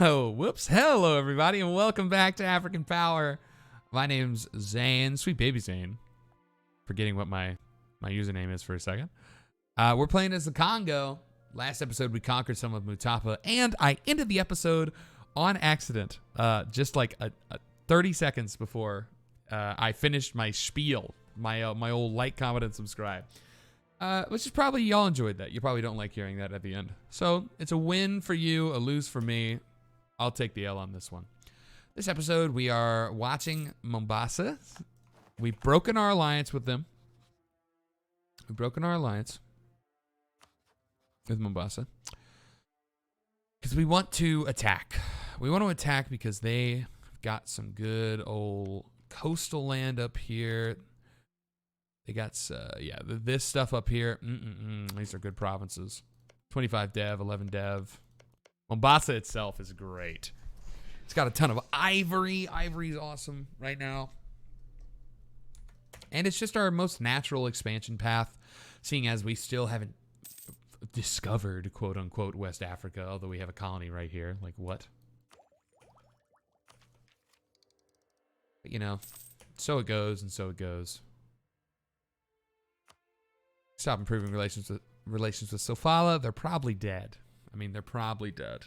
Oh, whoops. Hello, everybody, and welcome back to African Power. My name's Zane, sweet baby Zane. Forgetting what my username is for a second. We're playing as the Kongo. Last episode, we conquered some of Mutapa, and I ended the episode on accident, just like 30 seconds before I finished my spiel, my old like, comment, and subscribe. Which is probably, y'all enjoyed that. You probably don't like hearing that at the end. So it's a win for you, a lose for me. I'll take the L on this one. This episode, we are watching Mombasa. We've broken our alliance with them. We've broken our alliance with Mombasa. Because we want to attack. We want to attack because they've got some good old coastal land up here. They got, this stuff up here. These are good provinces. 25 dev, 11 dev. Mombasa itself is great. It's got a ton of ivory. Ivory's awesome right now. And it's just our most natural expansion path, seeing as we still haven't discovered, quote unquote, West Africa, although we have a colony right here. Like, what? But, you know, so it goes and so it goes. Stop improving relations with Sofala. They're probably dead. I mean, they're probably dead.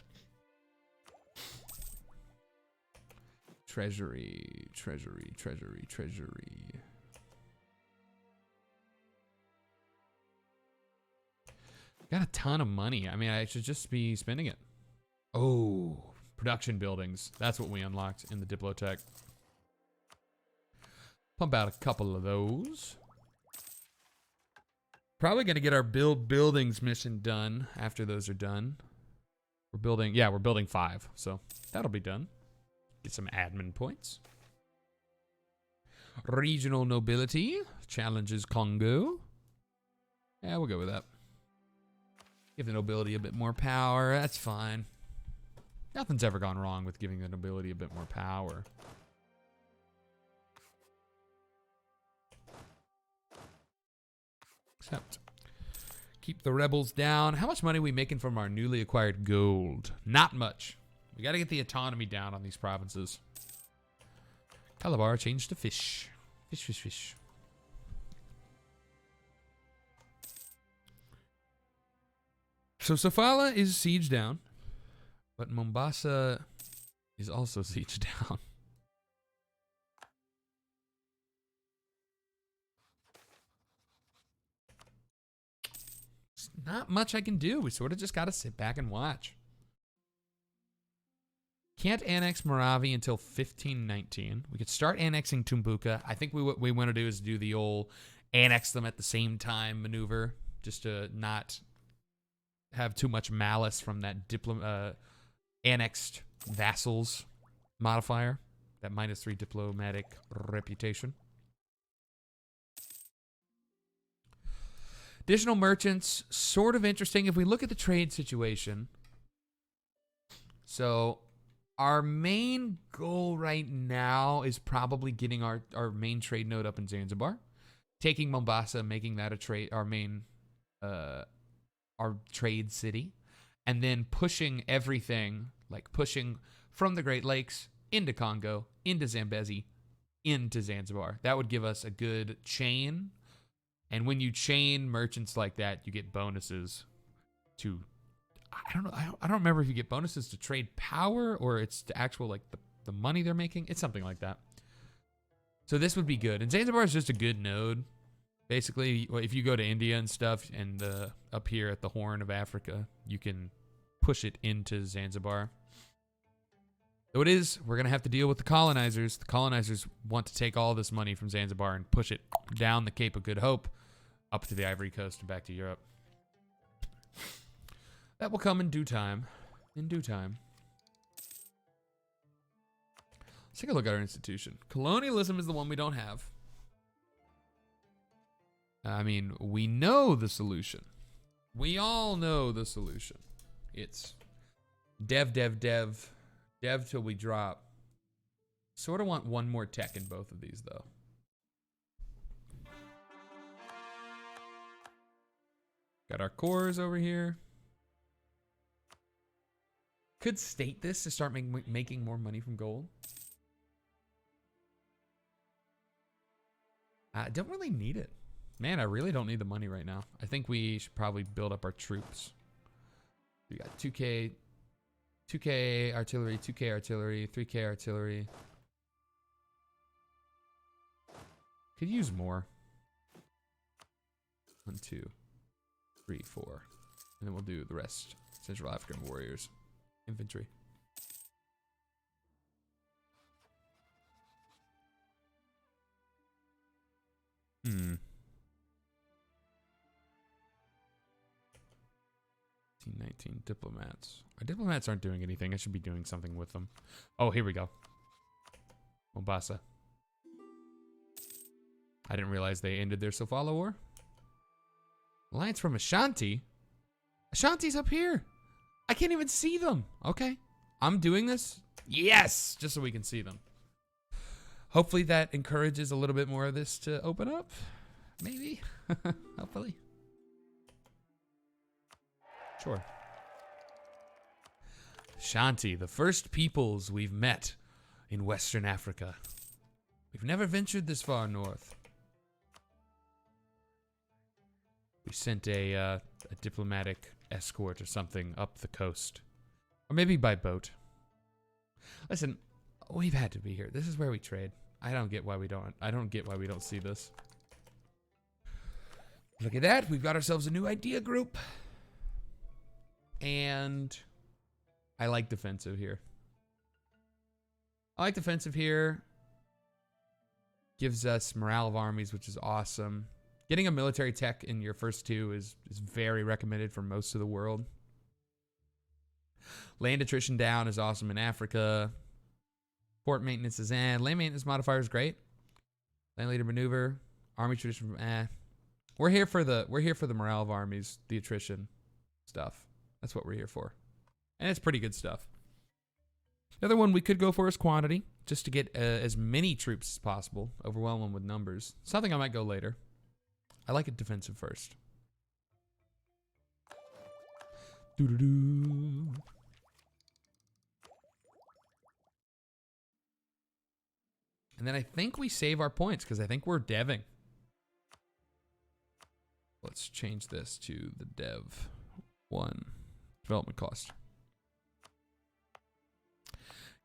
Treasury. Got a ton of money. I mean, I should just be spending it. Oh, production buildings. That's what we unlocked in the Diplotech. Pump out a couple of those. Probably going to get our build buildings mission done after those are done. We're building 5, so that'll be done. Get some admin points. Regional nobility challenges Kongo. Yeah, we'll go with that. Give the nobility a bit more power. That's fine. Nothing's ever gone wrong with giving the nobility a bit more power. Except keep the rebels down. How much money are we making from our newly acquired gold? Not much. We got to get the autonomy down on these provinces. Calabar changed to fish. Fish. So Sofala is siege down, but Mombasa is also siege down. Not much I can do. We sort of just got to sit back and watch. Can't annex Moravi until 1519. We could start annexing Tumbuka. I think what we want to do is do the old annex them at the same time maneuver, just to not have too much malice from that annexed vassals modifier, that -3 diplomatic reputation. Additional merchants, sort of interesting. If we look at the trade situation, so our main goal right now is probably getting our main trade node up in Zanzibar, taking Mombasa, making that our main, our trade city, and then pushing everything, like pushing from the Great Lakes into Congo, into Zambezi, into Zanzibar. That would give us a good chain. And when you chain merchants like that, you get bonuses to, I don't know, I don't remember if you get bonuses to trade power or it's the actual, like, the money they're making. It's something like that. So this would be good. And Zanzibar is just a good node. Basically, if you go to India and stuff, and up here at the Horn of Africa, you can push it into Zanzibar. So it is, we're going to have to deal with the colonizers. The colonizers want to take all this money from Zanzibar and push it down the Cape of Good Hope, up to the Ivory Coast and back to Europe. That will come in due time. In due time. Let's take a look at our institution. Colonialism is the one we don't have. I mean, we know the solution. We all know the solution. It's dev till we drop. Sort of want one more tech in both of these, though. Got our cores over here. could state this to start making more money from gold. I don't really need it. Man, I really don't need the money right now. I think we should probably build up our troops. We got 2K artillery, 2K artillery, 3K artillery. Could use more. 1, 2, 3, 4. And then we'll do the rest. Central African warriors. Infantry. Hmm. 19 diplomats. Our diplomats aren't doing anything. I should be doing something with them. Oh, here we go. Mombasa. I didn't realize they ended their Sofala war. Alliance from Ashanti? Ashanti's up here. I can't even see them. Okay. I'm doing this. Yes! Just so we can see them. Hopefully that encourages a little bit more of this to open up. Maybe. Hopefully. Sure. Ashanti, the first peoples we've met in Western Africa. We've never ventured this far north. We sent a diplomatic escort or something up the coast. Or maybe by boat. Listen, we've had to be here. This is where we trade. I don't get why we don't see this. Look at that. We've got ourselves a new idea group. And I like defensive here. I like defensive here. Gives us morale of armies, which is awesome. Getting a military tech in your first two is very recommended for most of the world. Land attrition down is awesome in Africa. Port maintenance is land maintenance modifier is great. Land leader maneuver, army tradition We're here for the morale of armies, the attrition stuff. That's what we're here for. And it's pretty good stuff. The other one we could go for is quantity, just to get as many troops as possible, overwhelm them with numbers. Something I might go later. I like it defensive first. Doo-doo-doo. And then I think we save our points because I think we're deving. Let's change this to the dev 1 development cost.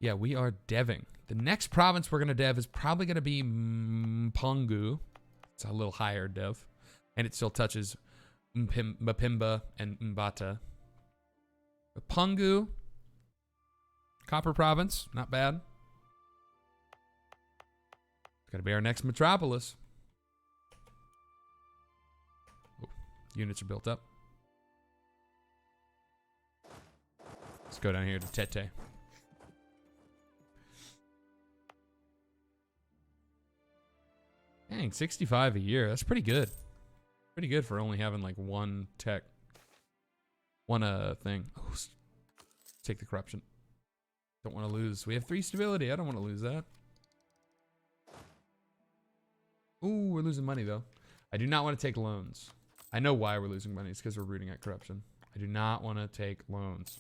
Yeah, we are deving. The next province we're going to dev is probably going to be Kongo. It's a little higher dev. And it still touches Mpimba and Mbata. But Kongo, Copper Province, not bad. It's got to be our next metropolis. Oh, units are built up. Let's go down here to Tete. Dang, 65 a year. That's pretty good. Pretty good for only having like one tech. One thing. Oh, take the corruption. Don't want to lose. We have 3 stability. I don't want to lose that. Ooh, we're losing money though. I do not want to take loans. I know why we're losing money. It's because we're rooting at corruption. I do not want to take loans.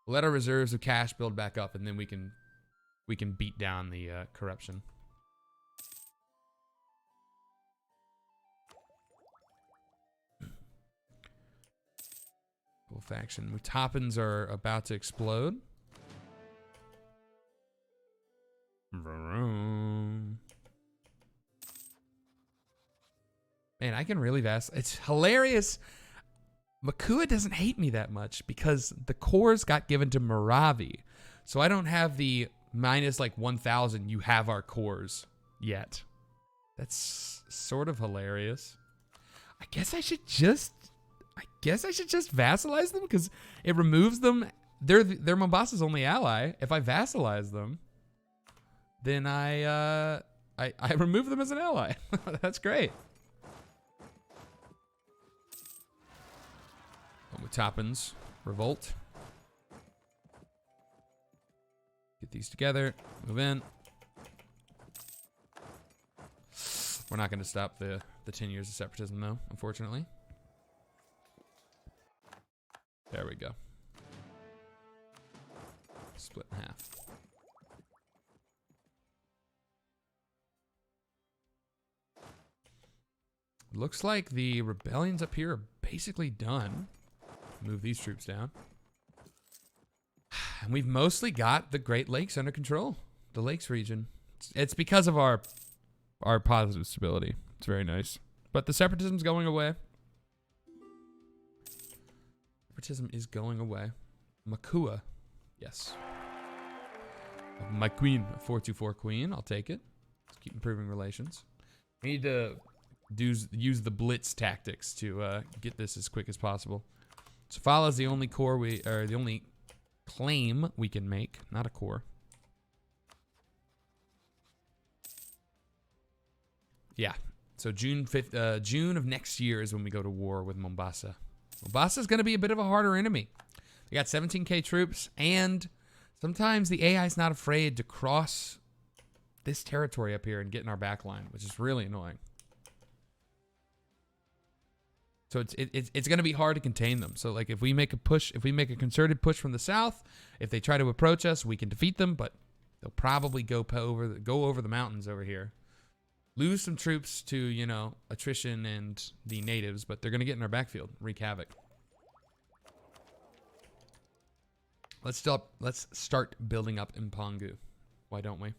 We'll let our reserves of cash build back up, and then we can beat down the corruption. Faction. Mutapans are about to explode. Man, I can really it's hilarious. Makua doesn't hate me that much because the cores got given to Moravi. So I don't have the minus like 1,000 you have our cores yet. That's sort of hilarious. I guess I should just vassalize them because it removes them. They're Mombasa's only ally. If I vassalize them, then I remove them as an ally. That's great. Mutapans revolt. Get these together. Move in. We're not going to stop the 10 years of separatism though, unfortunately. There we go. split in half. Looks like the rebellions up here are basically done. Move these troops down. And we've mostly got the Great Lakes under control. The Lakes region. It's because of our positive stability. It's very nice. But the separatism's going away. Separatism is going away. Makua. Yes. My queen. 424 queen. I'll take it. Let's keep improving relations. We need to use the blitz tactics to get this as quick as possible. Sofala is the only core the only claim we can make, not a core. Yeah. So June of next year is when we go to war with Mombasa. Mombasa is going to be a bit of a harder enemy. They got 17k troops, and sometimes the AI is not afraid to cross this territory up here and get in our back line, which is really annoying. So it's going to be hard to contain them. So like if we make a push, if we make a concerted push from the south, if they try to approach us, we can defeat them, but they'll probably go over the mountains over here. Lose some troops to, you know, attrition and the natives, but they're going to get in our backfield, wreak havoc. Let's start building up Mpangu. Why don't we?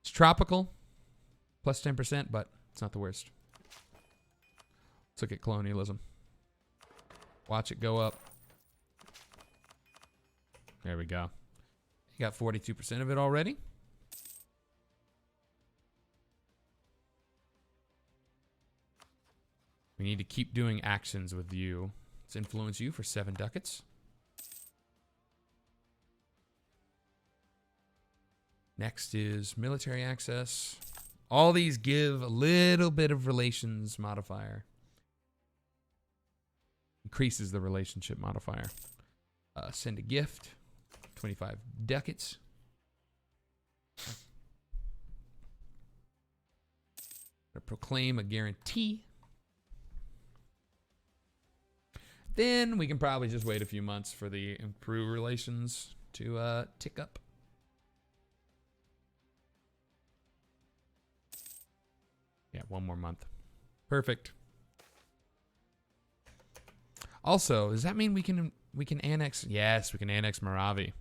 It's tropical, plus 10%, but it's not the worst. Let's look at colonialism. Watch it go up. There we go. You got 42% of it already. We need to keep doing actions with you. Let's influence you for 7 ducats. Next is military access. All these give a little bit of relations modifier. Increases the relationship modifier. Send a gift. 25 ducats. Proclaim a guarantee. Then we can probably just wait a few months for the improved relations to tick up. Yeah, 1 more month. Perfect. Also, does that mean we can annex? Yes, we can annex Maravi.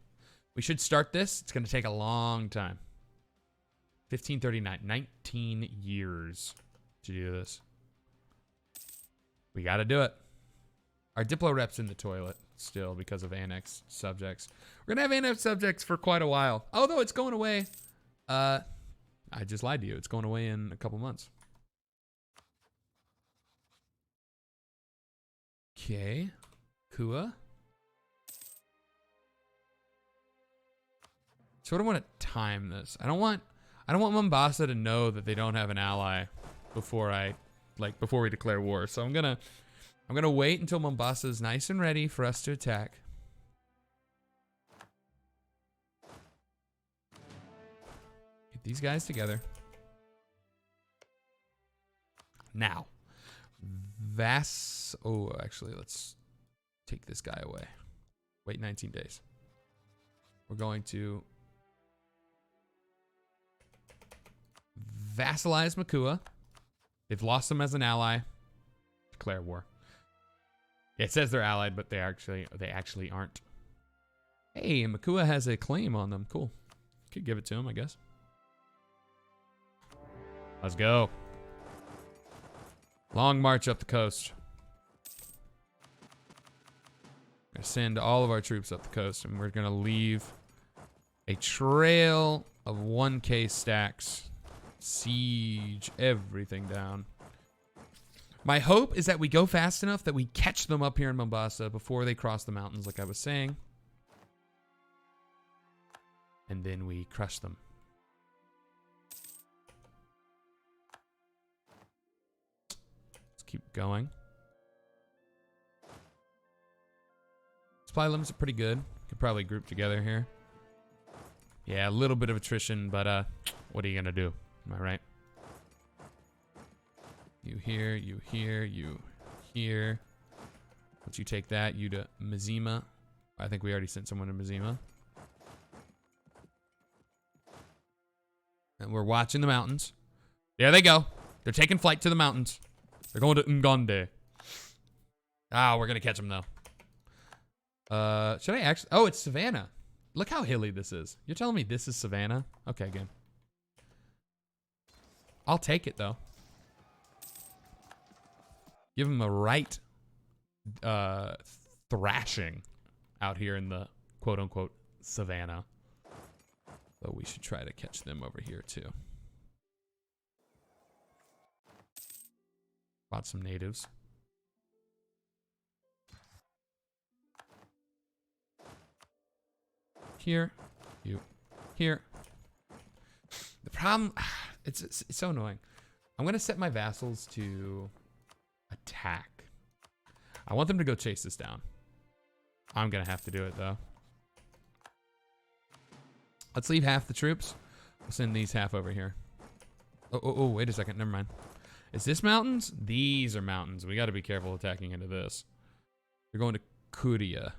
We should start this. It's going to take a long time. 1539, 19 years to do this. We got to do it. Our Diplo rep's in the toilet still because of annexed subjects. We're going to have annexed subjects for quite a while. Although it's going away. I just lied to you. It's going away in a couple months. Okay. Kua. Sort of want to time this. I don't want Mombasa to know that they don't have an ally before we declare war. So I'm gonna wait until Mombasa is nice and ready for us to attack. Get these guys together. Now. Oh, actually, let's take this guy away. Wait 19 days. We're going to vassalize Makua. They've lost them as an ally. Declare war. It says they're allied, but they actually aren't. Hey, Makua has a claim on them. Cool. Could give it to him, I guess. Let's go. Long march up the coast. Gonna send all of our troops up the coast, and we're gonna leave a trail of 1k stacks. Siege everything down. My hope is that we go fast enough that we catch them up here in Mombasa before they cross the mountains, like I was saying. And then we crush them. Let's keep going. Supply limits are pretty good. Could probably group together here. Yeah, a little bit of attrition, but what are you gonna do? Am I right? You here, you here, you here. Once you take that, you to Mzima. I think we already sent someone to Mazima. And we're watching the mountains. There they go. They're taking flight to the mountains. They're going to Ngonde. Ah, we're going to catch them, though. Should I actually... Oh, it's Savannah. Look how hilly this is. You're telling me this is Savannah? Okay, good. I'll take it, though. Give them a right thrashing out here in the quote-unquote Savannah. But we should try to catch them over here, too. Bought some natives. Here. You. Here. The problem... It's so annoying. I'm going to set my vassals to attack. I want them to go chase this down. I'm going to have to do it, though. Let's leave half the troops. We'll send these half over here. Oh, wait a second. Never mind. Is this mountains? These are mountains. We got to be careful attacking into this. We're going to Kuria.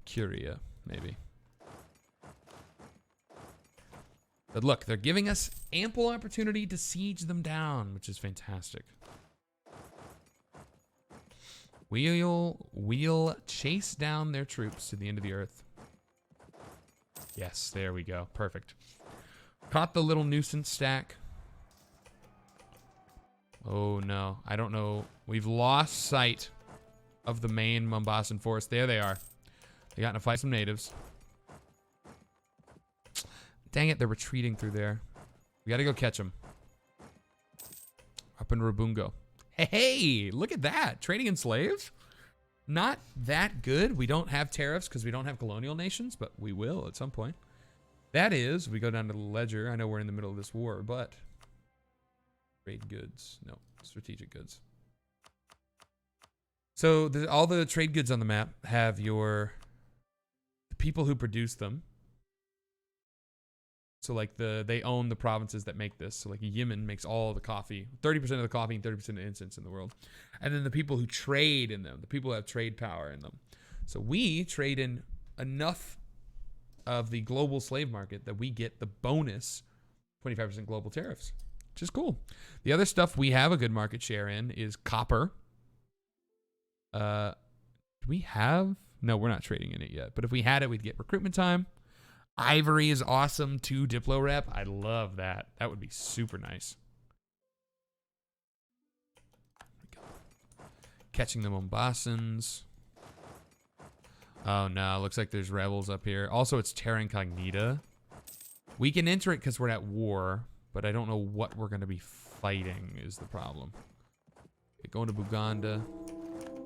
Curia, maybe. But look, they're giving us ample opportunity to siege them down, which is fantastic. We'll chase down their troops to the end of the earth. Yes, there we go. Perfect. Caught the little nuisance stack. Oh, no. I don't know. We've lost sight of the main Mombasan force. There they are. They got in a fight with some natives. Dang it, they're retreating through there. We gotta go catch them. Up in Rabungo. Hey, look at that. Trading in slaves? Not that good. We don't have tariffs because we don't have colonial nations, but we will at some point. That is, we go down to the ledger. I know we're in the middle of this war, but trade goods. No, strategic goods. So all the trade goods on the map have the people who produce them. So like they own the provinces that make this. So like Yemen makes all the coffee, 30% of the coffee and 30% of the incense in the world. And then the people who trade in them, the people who have trade power in them. So we trade in enough of the global slave market that we get the bonus 25% global tariffs, which is cool. The other stuff we have a good market share in is copper. Do we have? No, we're not trading in it yet. But if we had it, we'd get recruitment time. Ivory is awesome. 2 Diplo rep. I love that. That would be super nice. Catching the Mombasans. Oh no, looks like there's rebels up here. Also, it's Terra Incognita. We can enter it because we're at war, but I don't know what we're going to be fighting is the problem. Okay, going to Buganda.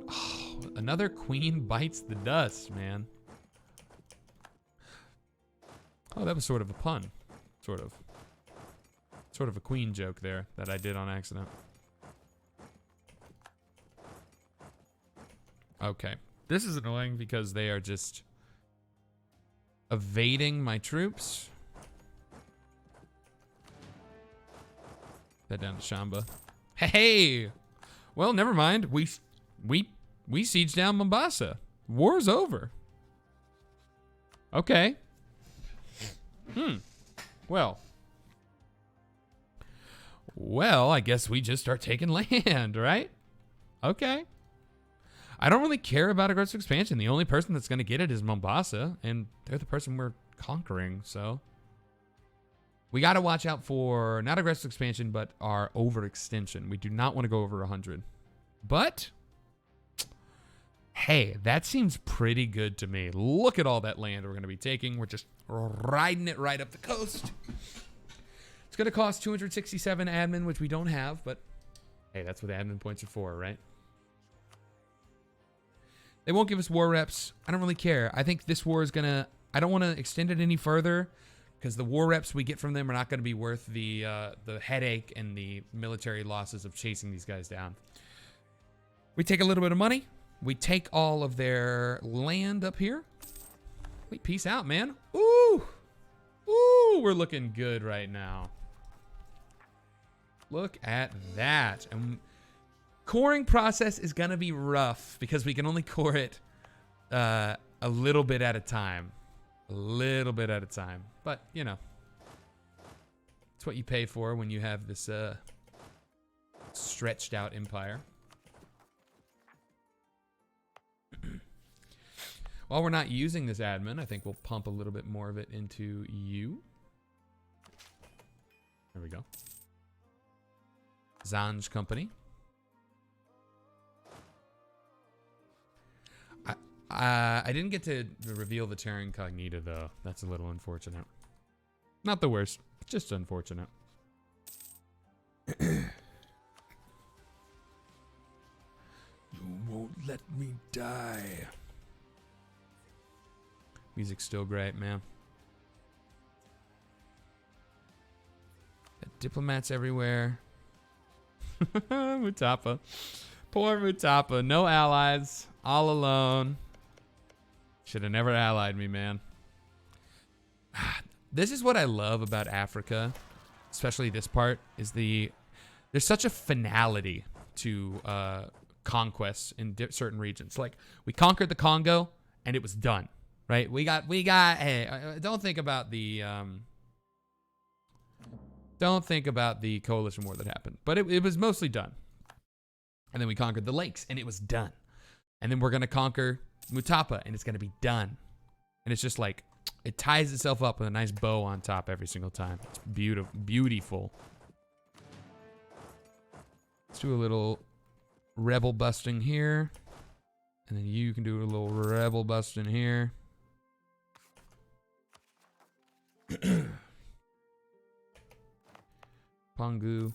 Oh, another queen bites the dust, man. Oh, that was sort of a pun. Sort of. Sort of a queen joke there that I did on accident. Okay. This is annoying because they are just evading my troops. Head down to Shamba. Hey! Well, never mind. We sieged down Mombasa. War's over. Okay. Well, I guess we just start taking land, right? Okay. I don't really care about aggressive expansion. The only person that's going to get it is Mombasa, and they're the person we're conquering, so. We got to watch out for not aggressive expansion, but our overextension. We do not want to go over 100. But, hey, that seems pretty good to me. Look at all that land we're going to be taking. We're just riding it right up the coast. It's going to cost 267 admin, which we don't have, but hey, that's what admin points are for, right? They won't give us war reps. I don't really care. I think this war is going to... I don't want to extend it any further because the war reps we get from them are not going to be worth the headache and the military losses of chasing these guys down. We take a little bit of money. We take all of their land up here. Wait, peace out, man. Ooh. Ooh, we're looking good right now. Look at that. And Coring process is going to be rough because we can only core it a little bit at a time. A little bit at a time. But, you know, it's what you pay for when you have this stretched out empire. While we're not using this admin, I think we'll pump a little bit more of it into you. There we go. Zanj Company. I didn't get to reveal the Terra Incognita, though. That's a little unfortunate. Not the worst, just unfortunate. You won't let me die. Music's still great, man. Got diplomats everywhere. Mutapa. Poor Mutapa. No allies. All alone. Should have never allied me, man. This is what I love about Africa, especially this part, is there's such a finality to conquests in certain regions. Like, we conquered the Congo, and it was done, right? We got, hey, don't think about the coalition war that happened, but it was mostly done. And then we conquered the lakes, and it was done. And then we're going to conquer Mutapa, and it's going to be done. And it's just like, it ties itself up with a nice bow on top every single time. It's beautiful. Let's do a little rebel busting here. And then you can do a little rebel busting here. Pongu.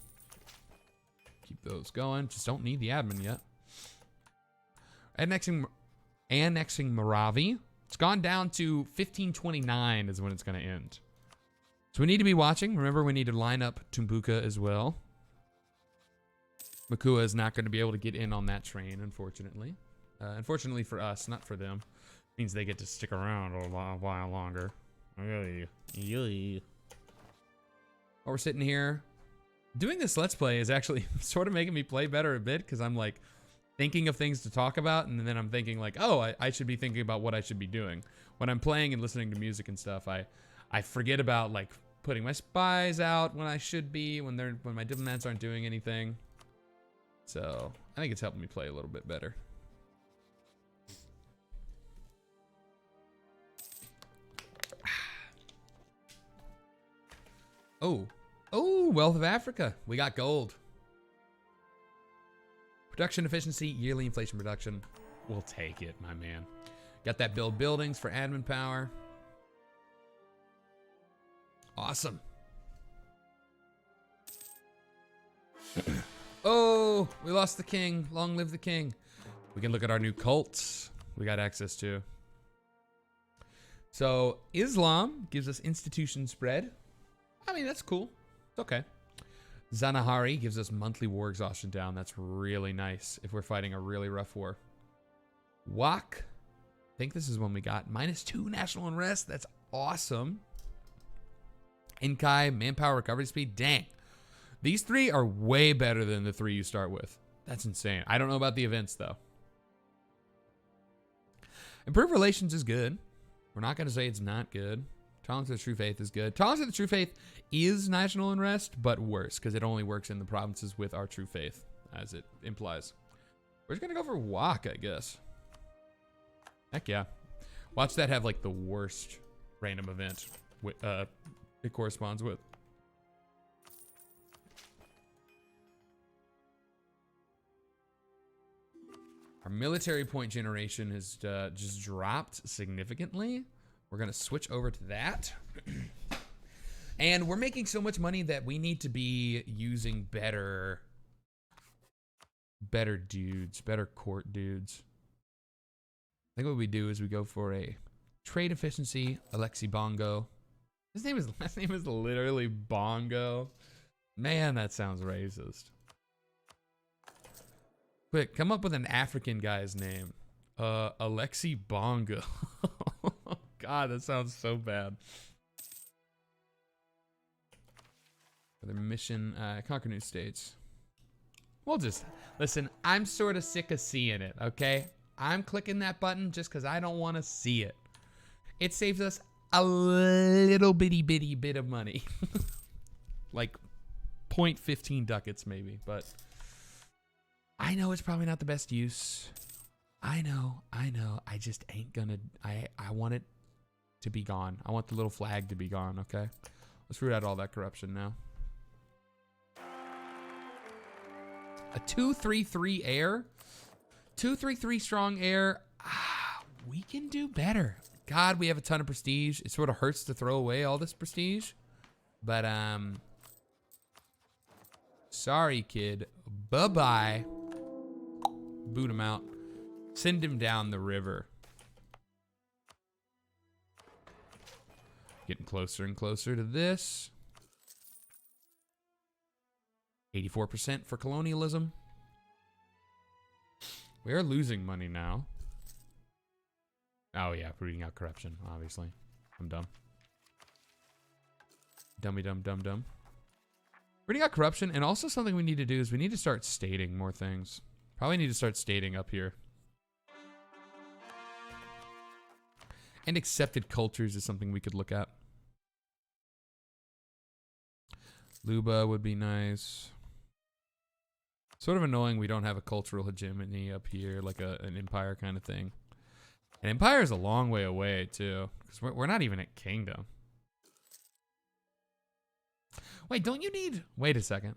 Keep those going. Just don't need the admin yet. Annexing Moravi. It's gone down to 1529 is when it's going to end. So we need to be watching. Remember, we need to line up Tumbuka as well. Makua is not going to be able to get in on that train, unfortunately. Unfortunately for us, not for them. Means they get to stick around a while longer. While we're sitting here, doing this Let's Play is actually sort of making me play better a bit, because I'm like thinking of things to talk about, and then I'm thinking like, oh, I should be thinking about what I should be doing. When I'm playing and listening to music and stuff, I forget about like putting my spies out when I should be, when my diplomats aren't doing anything. So I think it's helping me play a little bit better. Oh, Wealth of Africa. We got gold. Production efficiency, yearly inflation reduction. We'll take it, my man. Got that build buildings for admin power. Awesome. Oh, we lost the king. Long live the king. We can look at our new cults we got access to. So Islam gives us institution spread. I mean, that's cool. It's okay. Zanahari gives us monthly war exhaustion down. That's really nice if we're fighting a really rough war. Wak. I think this is one we got. -2 national unrest. That's awesome. Inkai, manpower recovery speed. Dang. These three are way better than the three you start with. That's insane. I don't know about the events, though. Improved relations is good. We're not going to say it's not good. Tolerance of the True Faith is good. Tolerance of the True Faith is national unrest, but worse, because it only works in the provinces with our True Faith, as it implies. We're just going to go for Wak, I guess. Heck yeah. Watch that have, like, the worst random event it corresponds with. Our military point generation has just dropped significantly. We're going to switch over to that. And we're making so much money that we need to be using better dudes, better court dudes. I think what we do is we go for a trade efficiency, Alexi Bongo. His last name is literally Bongo. Man, that sounds racist. Quick, come up with an African guy's name. Alexi Bongo. God, that sounds so bad. Their mission, conquer new states. We'll just Listen, I'm sort of sick of seeing it, okay? I'm clicking that button just because I don't want to see it. It saves us a little bitty bit of money. Like 0.15 ducats maybe, but I know it's probably not the best use. I know. I just ain't gonna, I want it to be gone. I want the little flag to be gone, okay? Let's root out all that corruption now. A 2-3-3 air? 2-3-3 strong air. We can do better. God, we have a ton of prestige. It sort of hurts to throw away all this prestige. But, sorry, kid. Bye-bye. Boot him out. Send him down the river. Getting closer and closer to this. 84% for colonialism. We are losing money now. Oh yeah, rooting out corruption, obviously. I'm dumb. Dummy dumb. Rooting out corruption, and also something we need to do is we need to start stating more things. Probably need to start stating up here. And accepted cultures is something we could look at. Luba would be nice. Sort of annoying we don't have a cultural hegemony up here, like an empire kind of thing. An empire is a long way away, too, because we're not even at kingdom. Wait, don't you need... Wait a second.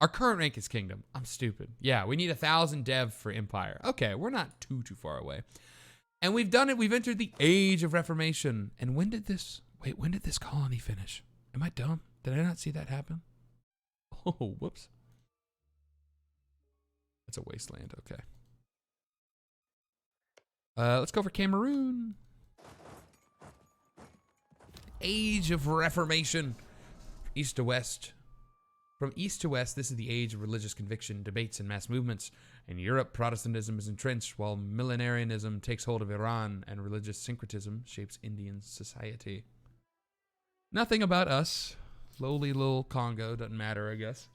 Our current rank is kingdom. I'm stupid. Yeah, we need 1,000 dev for empire. Okay, we're not too far away. And we've done it. We've entered the age of Reformation. And when did this... Wait, when did this colony finish? Am I dumb? Did I not see that happen? Oh, whoops. That's a wasteland. Okay. Let's go for Cameroon. Age of Reformation. East to west. From east to west, this is the age of religious conviction, debates, and mass movements. In Europe, Protestantism is entrenched, while millenarianism takes hold of Iran, and religious syncretism shapes Indian society. Nothing about us. Lowly little Congo. Doesn't matter, I guess.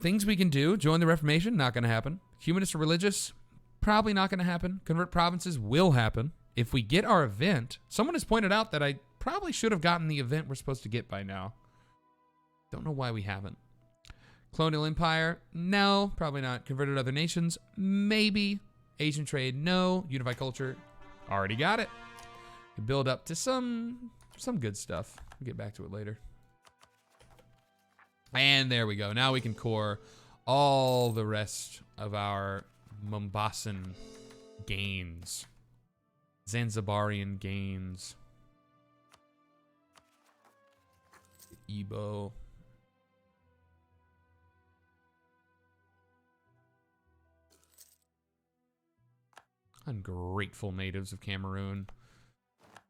Things we can do. Join the Reformation. Not going to happen. Humanist or religious. Probably not going to happen. Convert provinces will happen. If we get our event. Someone has pointed out that I probably should have gotten the event we're supposed to get by now. Don't know why we haven't. Colonial empire. No. Probably not. Converted other nations. Maybe. Asian trade. No. Unified culture. Already got it. Can build up to some good stuff. We'll get back to it later. And there we go. Now we can core all the rest of our Mombasan gains. Zanzibarian gains. Igbo. Ungrateful natives of Cameroon.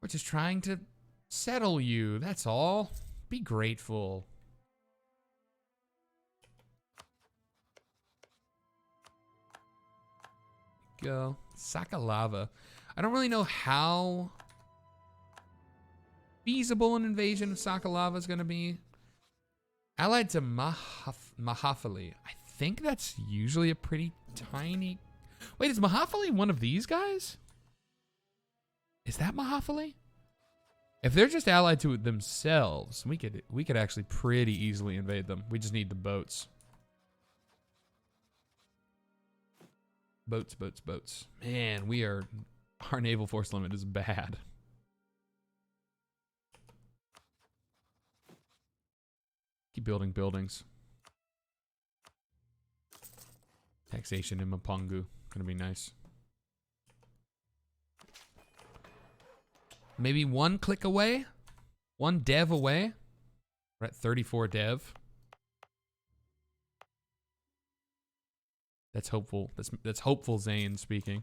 We're just trying to settle you. That's all. Be grateful. Go. Sakalava. I don't really know how feasible an invasion of Sakalava is going to be. Allied to Mahafali. I think that's usually a pretty tiny... Wait, is Mahafali one of these guys? Is that Mahafali? If they're just allied to it themselves, we could actually pretty easily invade them. We just need the boats. Boats. Man, our naval force limit is bad. Keep building buildings. Taxation in Mapungu. Gonna be nice. Maybe one click away? One dev away? We're at 34 dev. That's hopeful. That's hopeful Zane speaking.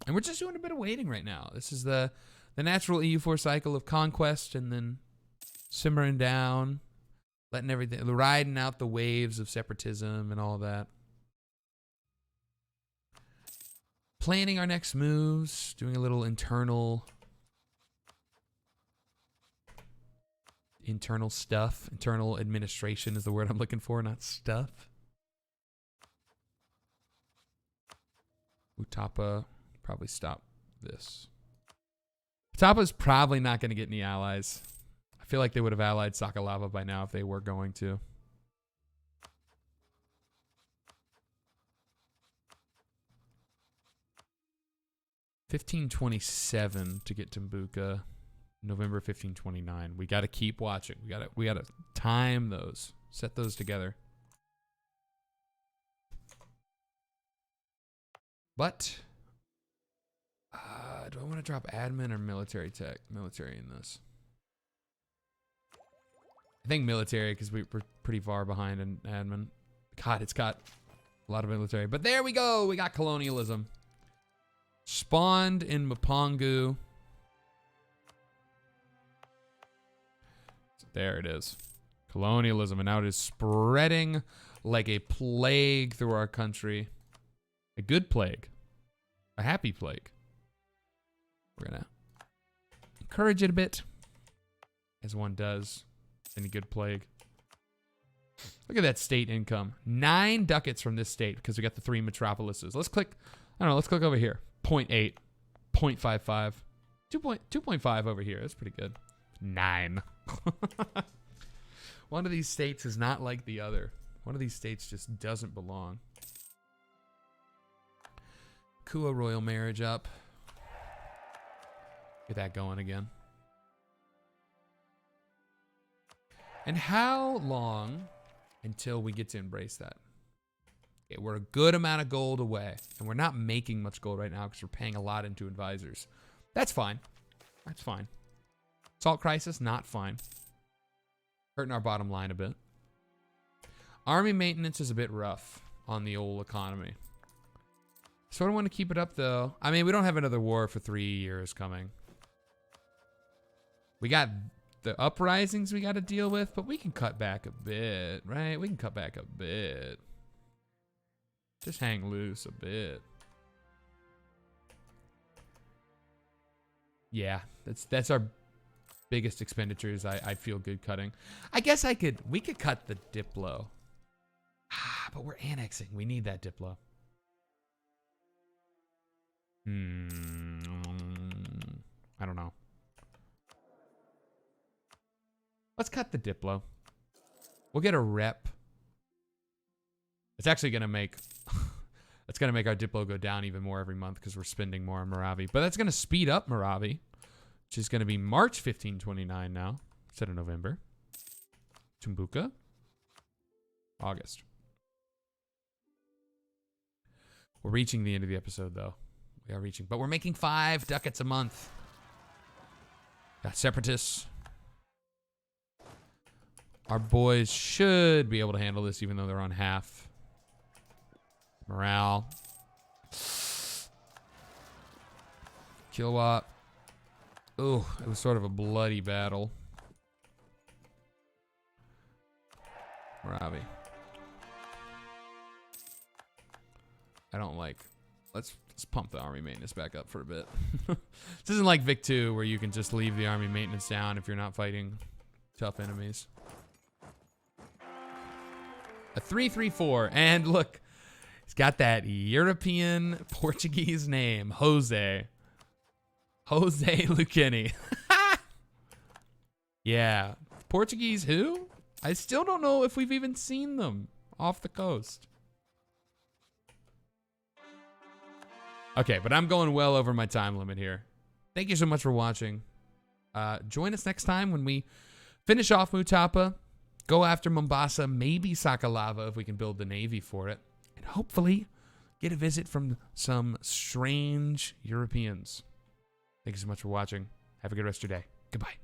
And we're just doing a bit of waiting right now. This is the natural EU4 cycle of conquest and then simmering down, letting everything, riding out the waves of separatism and all of that. Planning our next moves, doing a little internal internal stuff. Internal administration is the word I'm looking for, not stuff. Utapa, probably stop this. Utapa's probably not going to get any allies. I feel like they would have allied Sakalava by now if they were going to. $1527 to get Tumbuka. November 1529. We got to keep watching. We got to time those. Set those together. But do I want to drop admin or military tech? Military in this. I think military because we're pretty far behind in admin. God, it's got a lot of military. But there we go. We got colonialism. Spawned in Mapangu. So there it is. Colonialism. And now it is spreading like a plague through our country. A good plague. A happy plague. We're going to encourage it a bit. As one does. Any good plague. Look at that state income. 9 ducats from this state because we got the 3 metropolises. Let's click. I don't know. Let's click over here. 0.8. 0.55. 2.5 over here. That's pretty good. 9. One of these states is not like the other. One of these states just doesn't belong. Kua royal marriage up. Get that going again. And how long until we get to embrace that? Okay, we're a good amount of gold away. And we're not making much gold right now because we're paying a lot into advisors. That's fine. That's fine. Salt crisis, not fine. Hurting our bottom line a bit. Army maintenance is a bit rough on the old economy. Sort of want to keep it up though. I mean, we don't have another war for 3 years coming. We got the uprisings we got to deal with, but we can cut back a bit, right? We can cut back a bit. Just hang loose a bit. Yeah, that's our biggest expenditures. I feel good cutting. I guess we could cut the Diplo. But we're annexing. We need that Diplo. I don't know. Let's cut the Diplo. We'll get a rep. It's actually gonna make it's gonna make our Diplo go down even more every month because we're spending more on Moravi. But that's gonna speed up Moravi, which is gonna be March 1529 now instead of November. Tumbuka. August. We're reaching the end of the episode though. We are reaching, but we're making 5 ducats a month. Got separatists. Our boys should be able to handle this even though they're on half. Morale. Kilowatt. Ooh, it was sort of a bloody battle. Moravi. I don't like... Let's pump the army maintenance back up for a bit. This isn't like Vic 2 where you can just leave the army maintenance down if you're not fighting tough enemies. A 334. And look, he's got that European Portuguese name. Jose Lucchini. Yeah. Portuguese who? I still don't know if we've even seen them off the coast. Okay, but I'm going well over my time limit here. Thank you so much for watching. Join us next time when we finish off Mutapa, go after Mombasa, maybe Sakalava if we can build the navy for it, and hopefully get a visit from some strange Europeans. Thank you so much for watching. Have a good rest of your day. Goodbye.